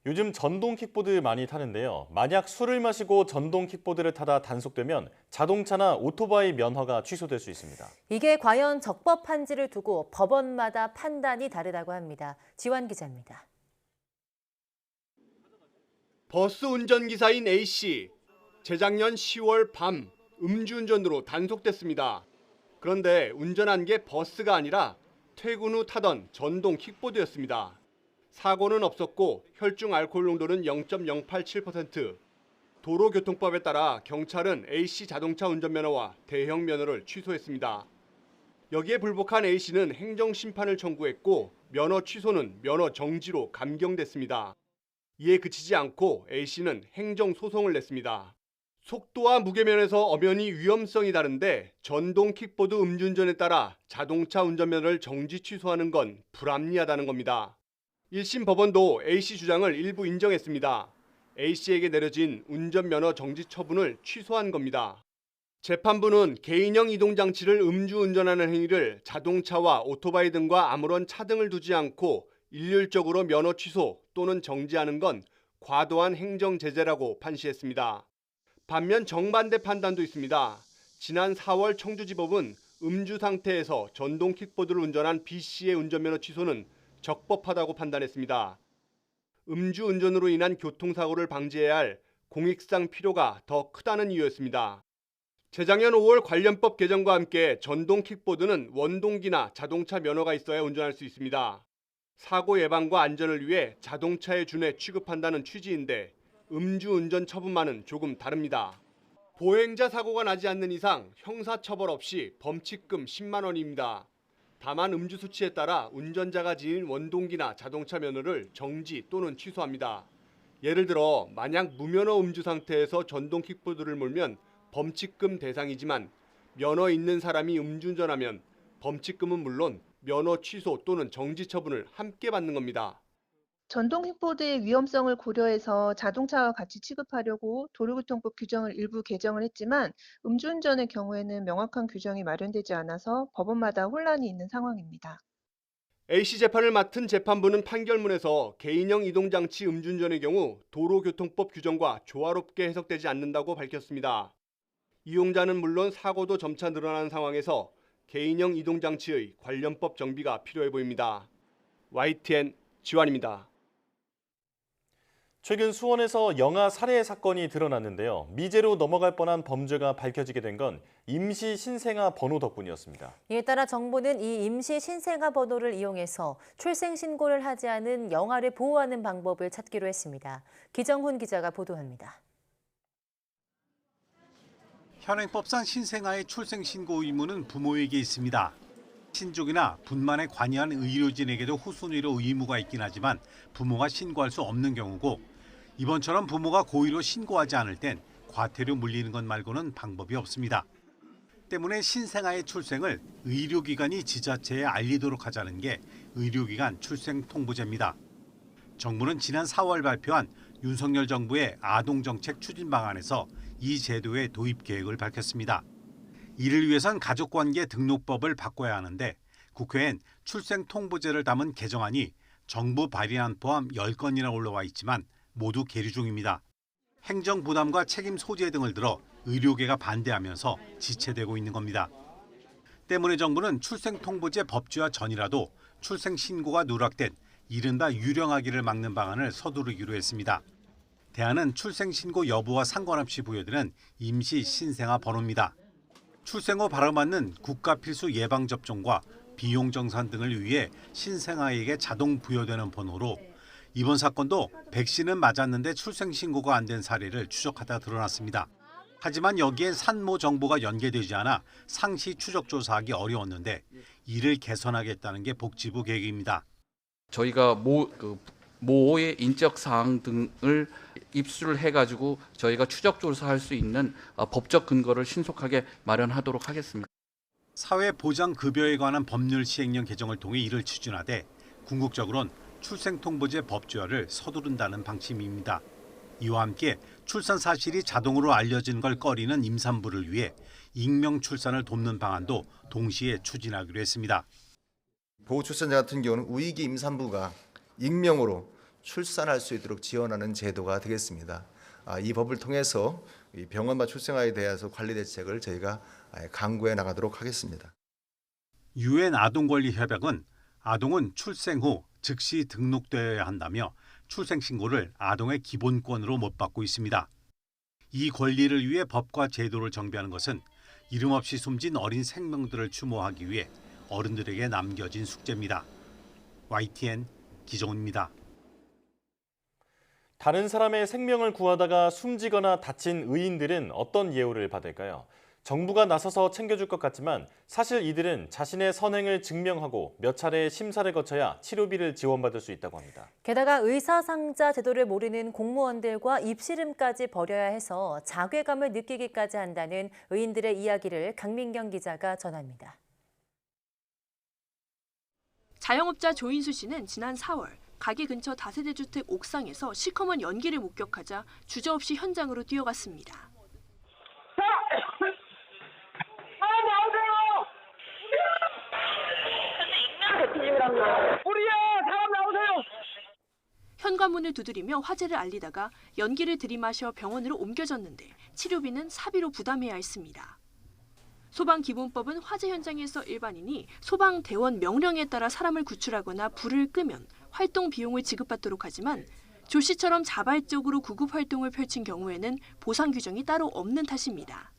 요즘 전동 킥보드 많이 타는데요. 만약 술을 마시고 전동 킥보드를 타다 단속되면 자동차나 오토바이 면허가 취소될 수 있습니다. 이게 과연 적법한지를 두고 법원마다 판단이 다르다고 합니다. 지환 기자입니다. 버스 운전기사인 A씨, 재작년 10월 밤 음주운전으로 단속됐습니다. 그런데 운전한 게 버스가 아니라 퇴근 후 타던 전동 킥보드였습니다. 사고는 없었고 혈중 알코올 농도는 0.087%. 도로교통법에 따라 경찰은 A씨 자동차 운전면허와 대형 면허를 취소했습니다. 여기에 불복한 A씨는 행정심판을 청구했고 면허 취소는 면허 정지로 감경됐습니다. 이에 그치지 않고 A씨는 행정소송을 냈습니다. 속도와 무게면에서 엄연히 위험성이 다른데 전동 킥보드 음주운전에 따라 자동차 운전면허를 정지 취소하는 건 불합리하다는 겁니다. 1심 법원도 A씨 주장을 일부 인정했습니다. A씨에게 내려진 운전면허 정지 처분을 취소한 겁니다. 재판부는 개인형 이동장치를 음주운전하는 행위를 자동차와 오토바이 등과 아무런 차등을 두지 않고 일률적으로 면허 취소 또는 정지하는 건 과도한 행정제재라고 판시했습니다. 반면 정반대 판단도 있습니다. 지난 4월 청주지법은 음주 상태에서 전동 킥보드를 운전한 B씨의 운전면허 취소는 적법하다고 판단했습니다. 음주운전으로 인한 교통사고를 방지해야 할 공익상 필요가 더 크다는 이유였습니다. 재작년 5월 관련법 개정과 함께 전동 킥보드는 원동기나 자동차 면허가 있어야 운전할 수 있습니다. 사고 예방과 안전을 위해 자동차에 준해 취급한다는 취지인데 음주운전 처분만은 조금 다릅니다. 보행자 사고가 나지 않는 이상 형사처벌 없이 범칙금 10만 원입니다. 다만 음주 수치에 따라 운전자가 지닌 원동기나 자동차 면허를 정지 또는 취소합니다. 예를 들어 만약 무면허 음주 상태에서 전동 킥보드를 몰면 범칙금 대상이지만 면허 있는 사람이 음주운전하면 범칙금은 물론 면허 취소 또는 정지 처분을 함께 받는 겁니다. 전동 킥보드의 위험성을 고려해서 자동차와 같이 취급하려고 도로교통법 규정을 일부 개정을 했지만 음주운전의 경우에는 명확한 규정이 마련되지 않아서 법원마다 혼란이 있는 상황입니다. A씨 재판을 맡은 재판부는 판결문에서 개인형 이동장치 음주운전의 경우 도로교통법 규정과 조화롭게 해석되지 않는다고 밝혔습니다. 이용자는 물론 사고도 점차 늘어나는 상황에서 개인형 이동장치의 관련법 정비가 필요해 보입니다. YTN 지환입니다. 최근 수원에서 영아 살해 사건이 드러났는데요. 미제로 넘어갈 뻔한 범죄가 밝혀지게 된 건 임시 신생아 번호 덕분이었습니다. 이에 따라 정부는 이 임시 신생아 번호를 이용해서 출생 신고를 하지 않은 영아를 보호하는 방법을 찾기로 했습니다. 기정훈 기자가 보도합니다. 현행법상 신생아의 출생 신고 의무는 부모에게 있습니다. 신족이나 분만에 관여한 의료진에게도 후순위로 의무가 있긴 하지만 부모가 신고할 수 없는 경우고 이번처럼 부모가 고의로 신고하지 않을 땐 과태료 물리는 것 말고는 방법이 없습니다. 때문에 신생아의 출생을 의료기관이 지자체에 알리도록 하자는 게 의료기관 출생통보제입니다. 정부는 지난 4월 발표한 윤석열 정부의 아동정책 추진 방안에서 이 제도의 도입 계획을 밝혔습니다. 이를 위해선 가족관계 등록법을 바꿔야 하는데 국회엔 출생통보제를 담은 개정안이 정부 발의안 포함 10건이나 올라와 있지만 모두 계류 중입니다. 행정 부담과 책임 소재 등을 들어 의료계가 반대하면서 지체되고 있는 겁니다. 때문에 정부는 출생통보제 법제화 전이라도 출생신고가 누락된 이른바 유령아기를 막는 방안을 서두르기로 했습니다. 대안은 출생신고 여부와 상관없이 부여되는 임시 신생아 번호입니다. 출생 후 바로 맞는 국가 필수 예방접종과 비용 정산 등을 위해 신생아에게 자동 부여되는 번호로 이번 사건도 백신은 맞았는데 출생 신고가 안 된 사례를 추적하다 드러났습니다. 하지만 여기엔 산모 정보가 연계되지 않아 상시 추적 조사하기 어려웠는데 이를 개선하겠다는 게 복지부 계획입니다. 저희가 모의 인적 사항 등을 입수를 해가지고 저희가 추적 조사할 수 있는 법적 근거를 신속하게 마련하도록 하겠습니다. 사회보장급여에 관한 법률 시행령 개정을 통해 이를 추진하되 궁극적으로는 출생통보제 법제화를 서두른다는 방침입니다. 이와 함께 출산 사실이 자동으로 알려진 걸 꺼리는 임산부를 위해 익명 출산을 돕는 방안도 동시에 추진하기로 했습니다. 보호출산자 같은 경우는 우익이 임산부가 익명으로 출산할 수 있도록 지원하는 제도가 되겠습니다. 이 법을 통해서 병원과 출생아에 대해서 관리 대책을 저희가 강구해 나가도록 하겠습니다. 유엔 아동권리협약은 아동은 출생 후 즉시 등록되어야 한다며 출생 신고를 아동의 기본권으로 못 받고 있습니다. 이 권리를 위해 법과 제도를 정비하는 것은 이름 없이 숨진 어린 생명들을 추모하기 위해 어른들에게 남겨진 숙제입니다. YTN 기정훈입니다. 다른 사람의 생명을 구하다가 숨지거나 다친 의인들은 어떤 예우를 받을까요? 정부가 나서서 챙겨줄 것 같지만 사실 이들은 자신의 선행을 증명하고 몇 차례의 심사를 거쳐야 치료비를 지원받을 수 있다고 합니다. 게다가 의사상자 제도를 모르는 공무원들과 입씨름까지 벌여야 해서 자괴감을 느끼기까지 한다는 의인들의 이야기를 강민경 기자가 전합니다. 자영업자 조인수 씨는 지난 4월 가게 근처 다세대 주택 옥상에서 시커먼 연기를 목격하자 주저없이 현장으로 뛰어갔습니다. 현관문을 두드리며 화재를 알리다가 연기를 들이마셔 병원으로 옮겨졌는데 치료비는 사비로 부담해야 했습니다. 소방기본법은 화재 현장에서 일반인이 소방대원 명령에 따라 사람을 구출하거나 불을 끄면 활동 비용을 지급받도록 하지만 조 씨처럼 자발적으로 구급 활동을 펼친 경우에는 보상 규정이 따로 없는 탓입니다.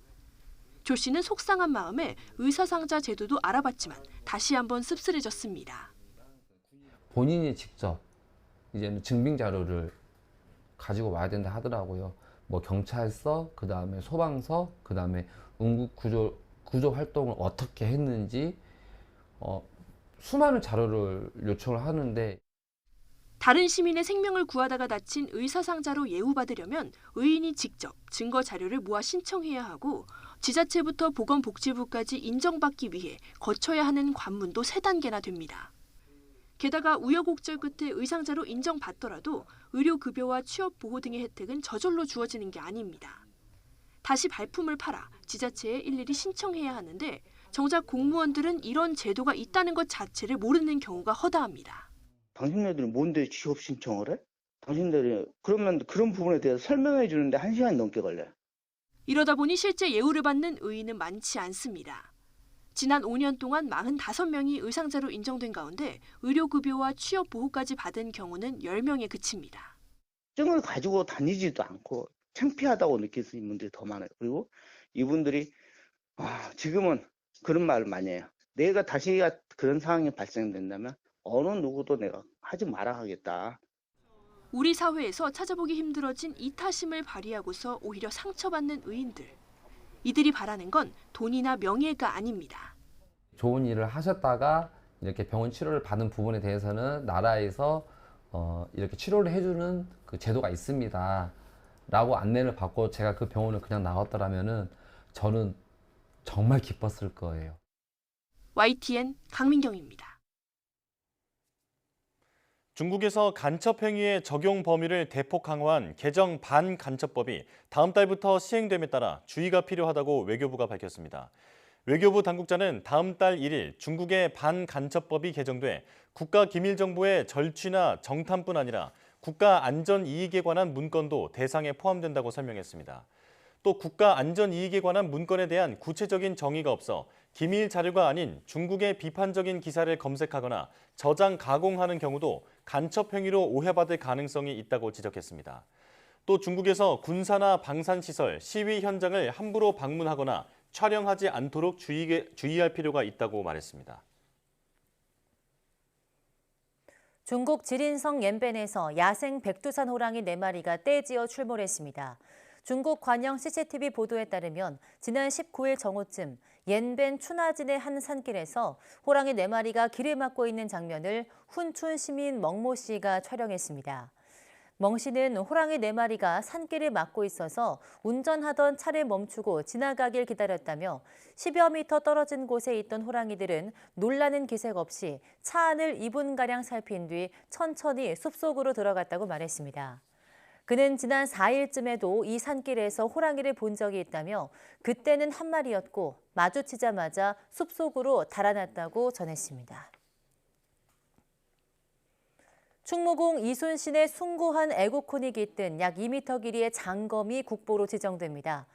조 씨는 속상한 마음에 의사상자 제도도 알아봤지만 다시 한번 씁쓸해졌습니다. 본인이 직접 이제는 증빙 자료를 가지고 와야 된다 하더라고요. 뭐 경찰서, 그 다음에 소방서, 그 다음에 응급 구조 활동을 어떻게 했는지 수많은 자료를 요청을 하는데 다른 시민의 생명을 구하다가 다친 의사상자로 예우받으려면 의인이 직접 증거 자료를 모아 신청해야 하고 지자체부터 보건복지부까지 인정받기 위해 거쳐야 하는 관문도 3단계나 됩니다. 게다가 우여곡절 끝에 의상자로 인정받더라도 의료급여와 취업보호 등의 혜택은 저절로 주어지는 게 아닙니다. 다시 발품을 팔아 지자체에 일일이 신청해야 하는데 정작 공무원들은 이런 제도가 있다는 것 자체를 모르는 경우가 허다합니다. 당신네들이 뭔데 취업 신청을 해? 당신들이 그러면 그런 부분에 대해서 설명해 주는데 1시간이 넘게 걸려요. 이러다 보니 실제 예우를 받는 의인은 많지 않습니다. 지난 5년 동안 45명이 의상자로 인정된 가운데 의료급여와 취업보호까지 받은 경우는 10명에 그칩니다. 증을 가지고 다니지도 않고 창피하다고 느끼는 분들이 더 많아요. 그리고 이분들이 지금은 그런 말을 많이 해요. 내가 다시 그런 상황이 발생된다면 어느 누구도 내가 하지 말아 하겠다. 우리 사회에서 찾아보기 힘들어진 이타심을 발휘하고서 오히려 상처받는 의인들. 이들이 바라는 건 돈이나 명예가 아닙니다. 좋은 일을 하셨다가 이렇게 병원 치료를 받은 부분에 대해서는 나라에서 이렇게 치료를 해주는 그 제도가 있습니다. 라고 안내를 받고 제가 그 병원을 그냥 나갔더라면은 저는 정말 기뻤을 거예요. YTN 강민경입니다. 중국에서 간첩행위의 적용 범위를 대폭 강화한 개정 반간첩법이 다음 달부터 시행됨에 따라 주의가 필요하다고 외교부가 밝혔습니다. 외교부 당국자는 다음 달 1일 중국의 반간첩법이 개정돼 국가기밀정보의 절취나 정탐뿐 아니라 국가 안전 이익에 관한 문건도 대상에 포함된다고 설명했습니다. 또 국가 안전 이익에 관한 문건에 대한 구체적인 정의가 없어 기밀 자료가 아닌 중국의 비판적인 기사를 검색하거나 저장 가공하는 경우도 간첩 행위로 오해받을 가능성이 있다고 지적했습니다. 또 중국에서 군사나 방산시설, 시위 현장을 함부로 방문하거나 촬영하지 않도록 주의할 필요가 있다고 말했습니다. 중국 지린성 옌벤에서 야생 백두산 호랑이 4마리가 떼지어 출몰했습니다. 중국 관영 CCTV 보도에 따르면 지난 19일 정오쯤 옌벤 추나진의 한 산길에서 호랑이 4마리가 길을 막고 있는 장면을 훈춘 시민 멍모 씨가 촬영했습니다. 멍 씨는 호랑이 4마리가 산길을 막고 있어서 운전하던 차를 멈추고 지나가길 기다렸다며 10여 미터 떨어진 곳에 있던 호랑이들은 놀라는 기색 없이 차 안을 2분가량 살핀 뒤 천천히 숲속으로 들어갔다고 말했습니다. 그는 지난 4일쯤에도 이 산길에서 호랑이를 본 적이 있다며 그때는 한 마리였고 마주치자마자 숲속으로 달아났다고 전했습니다. 충무공 이순신의 숭고한 애국혼이 깃든 약 2m 길이의 장검이 국보로 지정됩니다.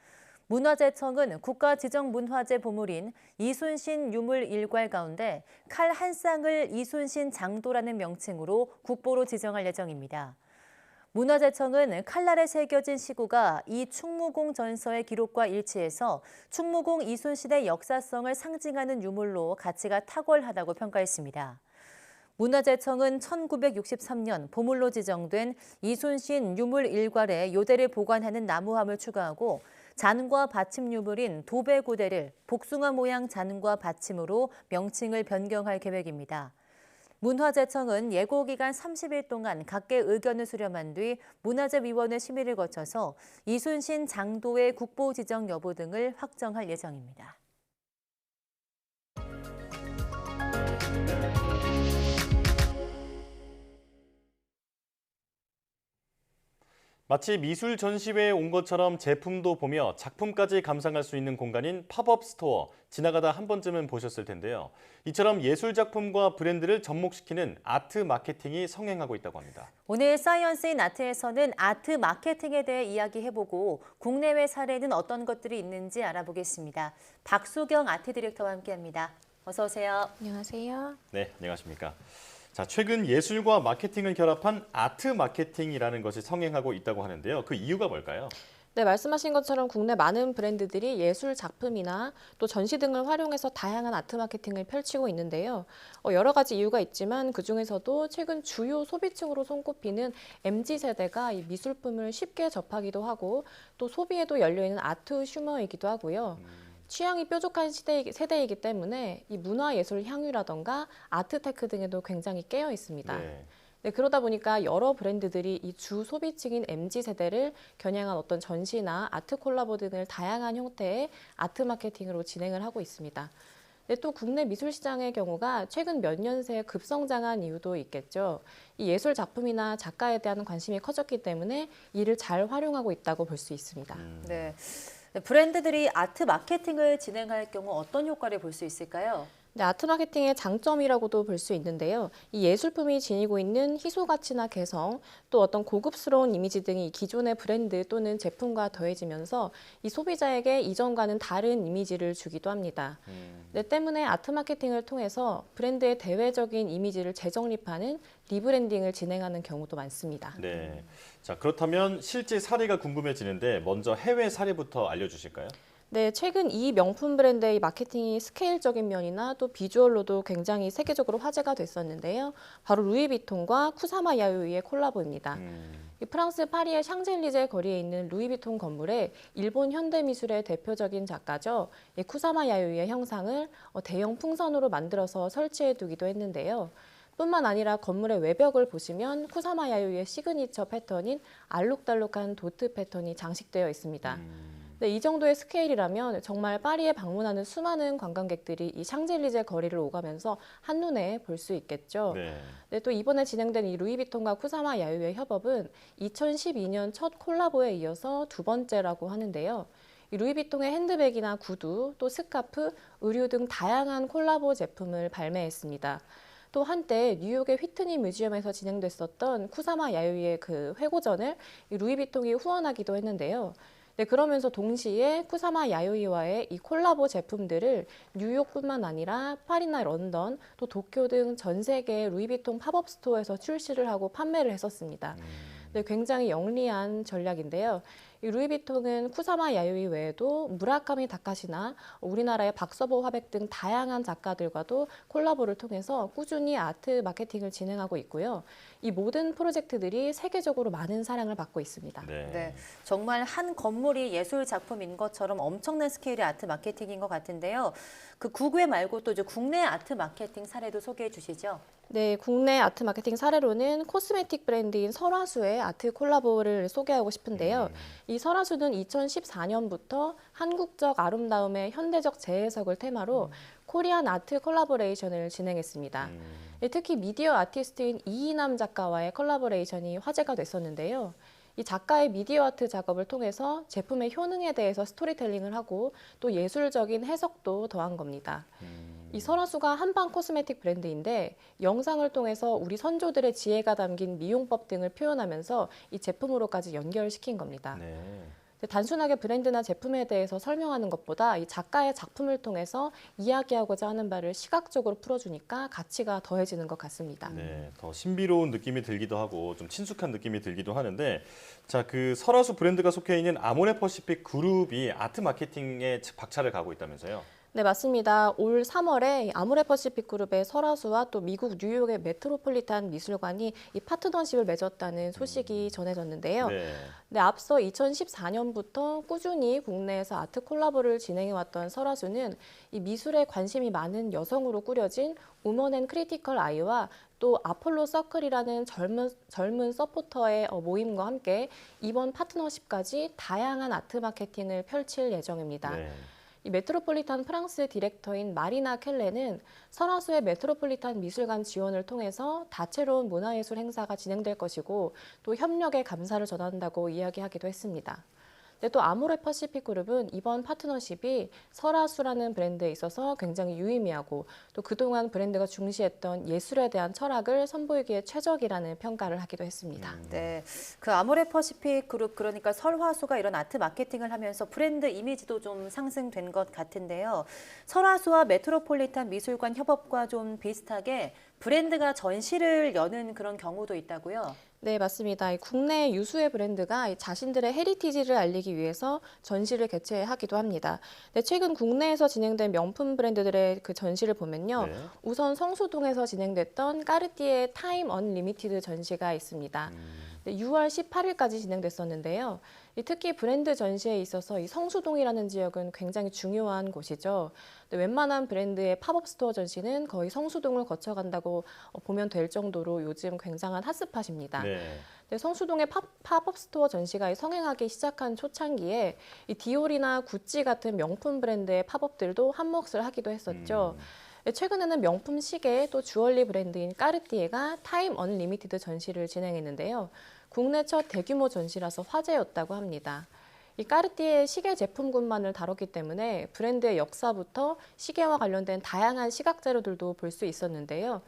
문화재청은 국가지정문화재 보물인 이순신 유물 일괄 가운데 칼 한 쌍을 이순신 장도라는 명칭으로 국보로 지정할 예정입니다. 문화재청은 칼날에 새겨진 시구가 이 충무공 전서의 기록과 일치해서 충무공 이순신의 역사성을 상징하는 유물로 가치가 탁월하다고 평가했습니다. 문화재청은 1963년 보물로 지정된 이순신 유물 일괄에 요대를 보관하는 나무함을 추가하고 잔과 받침 유물인 도배고대를 복숭아 모양 잔과 받침으로 명칭을 변경할 계획입니다. 문화재청은 예고기간 30일 동안 각계 의견을 수렴한 뒤 문화재위원회 심의를 거쳐서 이순신 장도의 국보 지정 여부 등을 확정할 예정입니다. 마치 미술 전시회에 온 것처럼 제품도 보며 작품까지 감상할 수 있는 공간인 팝업 스토어, 지나가다 한 번쯤은 보셨을 텐데요. 이처럼 예술 작품과 브랜드를 접목시키는 아트 마케팅이 성행하고 있다고 합니다. 오늘 사이언스 인 아트에서는 아트 마케팅에 대해 이야기해보고 국내외 사례는 어떤 것들이 있는지 알아보겠습니다. 박수경 아트 디렉터와 함께합니다. 어서 오세요. 안녕하세요. 네, 안녕하십니까. 자, 최근 예술과 마케팅을 결합한 아트 마케팅이라는 것이 성행하고 있다고 하는데요. 그 이유가 뭘까요? 네, 말씀하신 것처럼 국내 많은 브랜드들이 예술 작품이나 또 전시 등을 활용해서 다양한 아트 마케팅을 펼치고 있는데요. 여러 가지 이유가 있지만 그중에서도 최근 주요 소비층으로 손꼽히는 MZ세대가 이 미술품을 쉽게 접하기도 하고 또 소비에도 열려있는 아트 슈머이기도 하고요. 취향이 뾰족한 세대이기 때문에 이 문화예술 향유라던가 아트테크 등에도 굉장히 깨어 있습니다. 네, 그러다 보니까 여러 브랜드들이 이 주 소비층인 MZ세대를 겨냥한 어떤 전시나 아트 콜라보 등을 다양한 형태의 아트 마케팅으로 진행을 하고 있습니다. 네, 또 국내 미술 시장의 경우가 최근 몇 년 새 급성장한 이유도 있겠죠. 이 예술 작품이나 작가에 대한 관심이 커졌기 때문에 이를 잘 활용하고 있다고 볼 수 있습니다. 네. 네, 브랜드들이 아트 마케팅을 진행할 경우 어떤 효과를 볼 수 있을까요? 네, 아트 마케팅의 장점이라고도 볼 수 있는데요. 이 예술품이 지니고 있는 희소 가치나 개성, 또 어떤 고급스러운 이미지 등이 기존의 브랜드 또는 제품과 더해지면서 이 소비자에게 이전과는 다른 이미지를 주기도 합니다. 네, 때문에 아트 마케팅을 통해서 브랜드의 대외적인 이미지를 재정립하는 리브랜딩을 진행하는 경우도 많습니다. 네. 자, 그렇다면 실제 사례가 궁금해지는데 먼저 해외 사례부터 알려주실까요? 네, 최근 이 명품 브랜드의 마케팅이 스케일적인 면이나 또 비주얼로도 굉장히 세계적으로 화제가 됐었는데요. 바로 루이비통과 쿠사마 야요이의 콜라보입니다. 이 프랑스 파리의 샹젤리제 거리에 있는 루이비통 건물에 일본 현대미술의 대표적인 작가죠. 이 쿠사마 야요이의 형상을 대형 풍선으로 만들어서 설치해 두기도 했는데요. 뿐만 아니라 건물의 외벽을 보시면 쿠사마 야요이의 시그니처 패턴인 알록달록한 도트 패턴이 장식되어 있습니다. 네, 이 정도의 스케일이라면 정말 파리에 방문하는 수많은 관광객들이 이 샹젤리제 거리를 오가면서 한눈에 볼 수 있겠죠. 네, 또 이번에 진행된 이 루이비통과 쿠사마 야요이의 협업은 2012년 첫 콜라보에 이어서 두 번째라고 하는데요. 이 루이비통의 핸드백이나 구두, 또 스카프, 의류 등 다양한 콜라보 제품을 발매했습니다. 또 한때 뉴욕의 휘트니 뮤지엄에서 진행됐었던 쿠사마 야요이의 그 회고전을 이 루이비통이 후원하기도 했는데요. 네, 그러면서 동시에 쿠사마 야요이와의 이 콜라보 제품들을 뉴욕뿐만 아니라 파리나 런던, 또 도쿄 등 전 세계 루이비통 팝업 스토어에서 출시를 하고 판매를 했었습니다. 네, 굉장히 영리한 전략인데요. 이 루이비통은 쿠사마 야요이 외에도 무라카미 다카시나 우리나라의 박서보 화백 등 다양한 작가들과도 콜라보를 통해서 꾸준히 아트 마케팅을 진행하고 있고요. 이 모든 프로젝트들이 세계적으로 많은 사랑을 받고 있습니다. 네, 정말 한 건물이 예술 작품인 것처럼 엄청난 스케일의 아트 마케팅인 것 같은데요. 그 국외 말고 또 이제 국내 아트 마케팅 사례도 소개해 주시죠. 네, 국내 아트 마케팅 사례로는 코스메틱 브랜드인 설화수의 아트 콜라보를 소개하고 싶은데요. 이 설화수는 2014년부터 한국적 아름다움의 현대적 재해석을 테마로 코리안 아트 콜라보레이션을 진행했습니다. 특히 미디어 아티스트인 이희남 작가와의 콜라보레이션이 화제가 됐었는데요. 이 작가의 미디어 아트 작업을 통해서 제품의 효능에 대해서 스토리텔링을 하고 또 예술적인 해석도 더한 겁니다. 이 설화수가 한방 코스메틱 브랜드인데 영상을 통해서 우리 선조들의 지혜가 담긴 미용법 등을 표현하면서 이 제품으로까지 연결시킨 겁니다. 단순하게 브랜드나 제품에 대해서 설명하는 것보다 이 작가의 작품을 통해서 이야기하고자 하는 바를 시각적으로 풀어주니까 가치가 더해지는 것 같습니다. 네, 더 신비로운 느낌이 들기도 하고 좀 친숙한 느낌이 들기도 하는데, 자, 그 설화수 브랜드가 속해 있는 아모레퍼시픽 그룹이 아트 마케팅에 박차를 가고 있다면서요? 네, 맞습니다. 올 3월에 아모레퍼시픽 그룹의 설화수와 또 미국 뉴욕의 메트로폴리탄 미술관이 이 파트너십을 맺었다는 소식이 전해졌는데요. 네, 앞서 2014년부터 꾸준히 국내에서 아트 콜라보를 진행해왔던 설화수는 이 미술에 관심이 많은 여성으로 꾸려진 우먼 앤 크리티컬 아이와 또 아폴로 서클이라는 젊은 서포터의 모임과 함께 이번 파트너십까지 다양한 아트 마케팅을 펼칠 예정입니다. 이 메트로폴리탄 프랑스 디렉터인 마리나 켈레는 설화수의 메트로폴리탄 미술관 지원을 통해서 다채로운 문화예술 행사가 진행될 것이고 또 협력에 감사를 전한다고 이야기하기도 했습니다. 네, 또 아모레퍼시픽 그룹은 이번 파트너십이 설화수라는 브랜드에 있어서 굉장히 유의미하고 또 그동안 브랜드가 중시했던 예술에 대한 철학을 선보이기에 최적이라는 평가를 하기도 했습니다. 네, 그 아모레퍼시픽 그룹 그러니까 설화수가 이런 아트 마케팅을 하면서 브랜드 이미지도 좀 상승된 것 같은데요. 설화수와 메트로폴리탄 미술관 협업과 좀 비슷하게 브랜드가 전시를 여는 그런 경우도 있다고요? 네, 맞습니다. 국내 유수의 브랜드가 자신들의 헤리티지를 알리기 위해서 전시를 개최하기도 합니다. 네, 최근 국내에서 진행된 명품 브랜드들의 그 전시를 보면요. 우선 성수동에서 진행됐던 까르띠에 타임 언리미티드 전시가 있습니다. 네, 6월 18일까지 진행됐었는데요. 특히 브랜드 전시에 있어서 이 성수동이라는 지역은 굉장히 중요한 곳이죠. 웬만한 브랜드의 팝업 스토어 전시는 거의 성수동을 거쳐간다고 보면 될 정도로 요즘 굉장한 핫스팟입니다. 네, 성수동의 팝업 스토어 전시가 성행하기 시작한 초창기에 이 디올이나 구찌 같은 명품 브랜드의 팝업들도 한몫을 하기도 했었죠. 최근에는 명품 시계 또 주얼리 브랜드인 까르띠에가 타임 언리미티드 전시를 진행했는데요. 국내 첫 대규모 전시라서 화제였다고 합니다. 이 까르띠에 시계 제품군만을 다뤘기 때문에 브랜드의 역사부터 시계와 관련된 다양한 시각 자료들도 볼 수 있었는데요.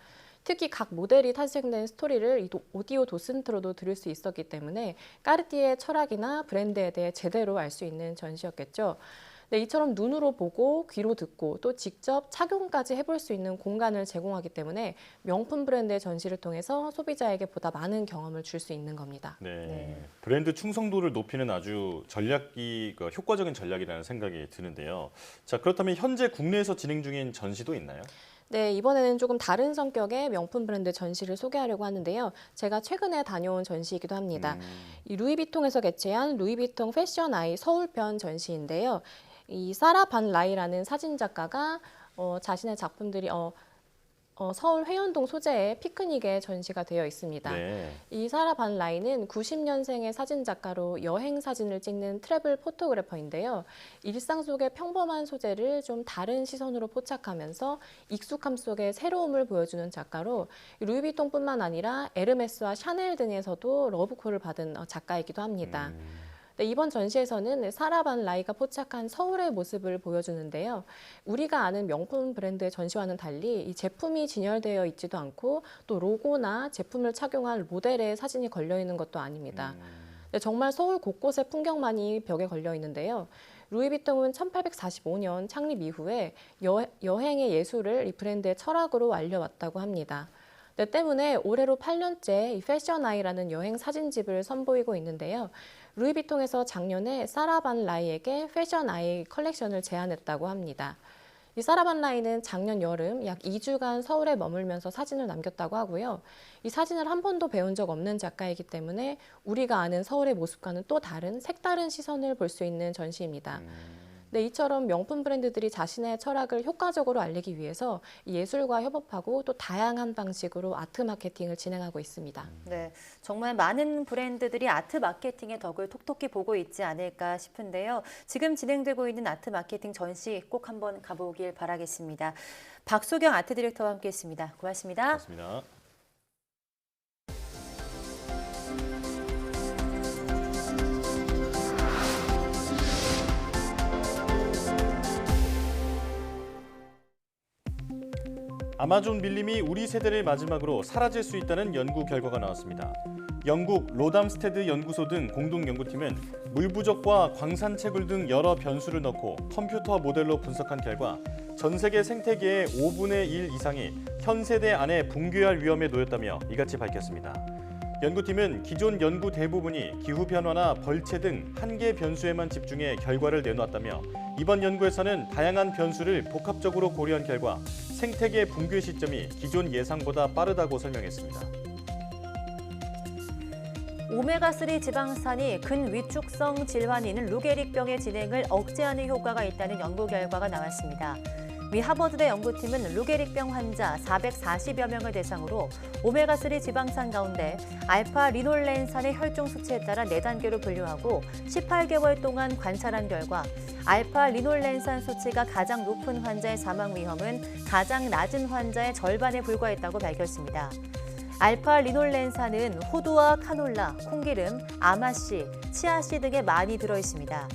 특히 각 모델이 탄생된 스토리를 이 오디오 도슨트로도 들을 수 있었기 때문에 까르띠에의 철학이나 브랜드에 대해 제대로 알 수 있는 전시였겠죠. 네, 이처럼 눈으로 보고 귀로 듣고 또 직접 착용까지 해볼 수 있는 공간을 제공하기 때문에 명품 브랜드의 전시를 통해서 소비자에게 보다 많은 경험을 줄 수 있는 겁니다. 네, 브랜드 충성도를 높이는 아주 효과적인 전략이라는 생각이 드는데요. 자, 그렇다면 현재 국내에서 진행 중인 전시도 있나요? 네, 이번에는 조금 다른 성격의 명품 브랜드 전시를 소개하려고 하는데요. 제가 최근에 다녀온 전시이기도 합니다. 이 루이비통에서 개최한 루이비통 패션 아이 서울편 전시인데요. 이 사라 반 라이라는 사진작가가 자신의 작품들이 서울 회원동 소재의 피크닉에 전시가 되어 있습니다. 네. 이 사라 반 라이는 90년생의 사진작가로 여행 사진을 찍는 트래블 포토그래퍼인데요. 일상 속의 평범한 소재를 좀 다른 시선으로 포착하면서 익숙함 속에 새로움을 보여주는 작가로 루이비통뿐만 아니라 에르메스와 샤넬 등에서도 러브콜을 받은 작가이기도 합니다. 네, 이번 전시에서는 사라 반 라이가 포착한 서울의 모습을 보여주는데요. 우리가 아는 명품 브랜드의 전시와는 달리 이 제품이 진열되어 있지도 않고 또 로고나 제품을 착용한 모델의 사진이 걸려 있는 것도 아닙니다. 네, 정말 서울 곳곳의 풍경만이 벽에 걸려 있는데요. 루이비통은 1845년 창립 이후에 여행의 예술을 이 브랜드의 철학으로 알려왔다고 합니다. 네, 때문에 올해로 8년째 이 패션 아이라는 여행 사진집을 선보이고 있는데요. 루이비통에서 작년에 사라 반 라이에게 패션 아이 컬렉션을 제안했다고 합니다. 이 사라 반 라이는 작년 여름 약 2주간 서울에 머물면서 사진을 남겼다고 하고요. 이 사진을 한 번도 배운 적 없는 작가이기 때문에 우리가 아는 서울의 모습과는 또 다른 색다른 시선을 볼 수 있는 전시입니다. 네, 이처럼 명품 브랜드들이 자신의 철학을 효과적으로 알리기 위해서 예술과 협업하고 또 다양한 방식으로 아트 마케팅을 진행하고 있습니다. 네, 정말 많은 브랜드들이 아트 마케팅의 덕을 톡톡히 보고 있지 않을까 싶은데요. 지금 진행되고 있는 아트 마케팅 전시 꼭 한번 가보길 바라겠습니다. 박소경 아트 디렉터와 함께했습니다. 고맙습니다. 고맙습니다. 아마존 밀림이 우리 세대를 마지막으로 사라질 수 있다는 연구 결과가 나왔습니다. 영국 로담스테드 연구소 등 공동 연구팀은 물 부족과 광산 채굴 등 여러 변수를 넣고 컴퓨터 모델로 분석한 결과 전 세계 생태계의 5분의 1 이상이 현 세대 안에 붕괴할 위험에 놓였다며 이같이 밝혔습니다. 연구팀은 기존 연구 대부분이 기후변화나 벌채 등 한 개 변수에만 집중해 결과를 내놓았다며 이번 연구에서는 다양한 변수를 복합적으로 고려한 결과 생태계 붕괴 시점이 기존 예상보다 빠르다고 설명했습니다. 오메가3 지방산이 근위축성 질환인 루게릭병의 진행을 억제하는 효과가 있다는 연구 결과가 나왔습니다. 미 하버드대 연구팀은 루게릭병 환자 440여 명을 대상으로 오메가3 지방산 가운데 알파 리놀렌산의 혈중 수치에 따라 4단계로 분류하고 18개월 동안 관찰한 결과 알파 리놀렌산 수치가 가장 높은 환자의 사망 위험은 가장 낮은 환자의 절반에 불과했다고 밝혔습니다. 알파 리놀렌산은 호두와 카놀라, 콩기름, 아마씨, 치아씨 등에 많이 들어있습니다.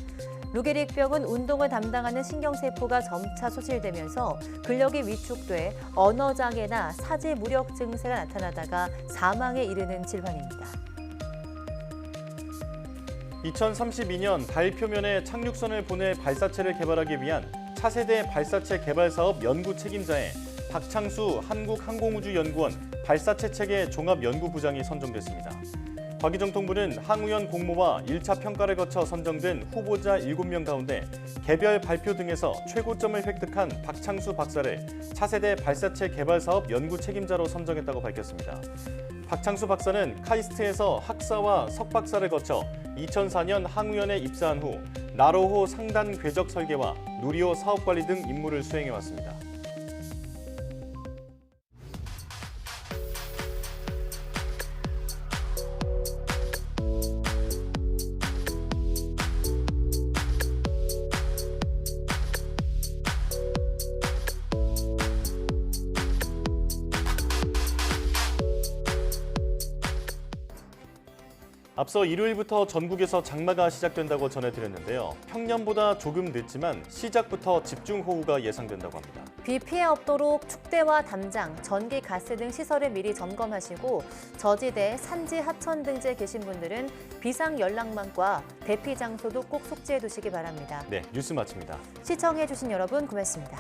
루게릭병은 운동을 담당하는 신경세포가 점차 소실되면서 근력이 위축돼 언어장애나 사지 무력 증세가 나타나다가 사망에 이르는 질환입니다. 2032년 달 표면에 착륙선을 보내 발사체를 개발하기 위한 차세대 발사체 개발 사업 연구 책임자에 박창수 한국항공우주연구원 발사체 체계 종합연구부장이 선정됐습니다. 과기정통부는 항우연 공모와 1차 평가를 거쳐 선정된 후보자 7명 가운데 개별 발표 등에서 최고점을 획득한 박창수 박사를 차세대 발사체 개발 사업 연구 책임자로 선정했다고 밝혔습니다. 박창수 박사는 카이스트에서 학사와 석박사를 거쳐 2004년 항우연에 입사한 후 나로호 상단 궤적 설계와 누리호 사업관리 등 임무를 수행해왔습니다. 앞서 일요일부터 전국에서 장마가 시작된다고 전해드렸는데요. 평년보다 조금 늦지만 시작부터 집중호우가 예상된다고 합니다. 비 피해 없도록 축대와 담장, 전기, 가스 등 시설을 미리 점검하시고 저지대, 산지, 하천 등지에 계신 분들은 비상 연락망과 대피 장소도 꼭 숙지해 두시기 바랍니다. 네, 뉴스 마칩니다. 시청해 주신 여러분 고맙습니다.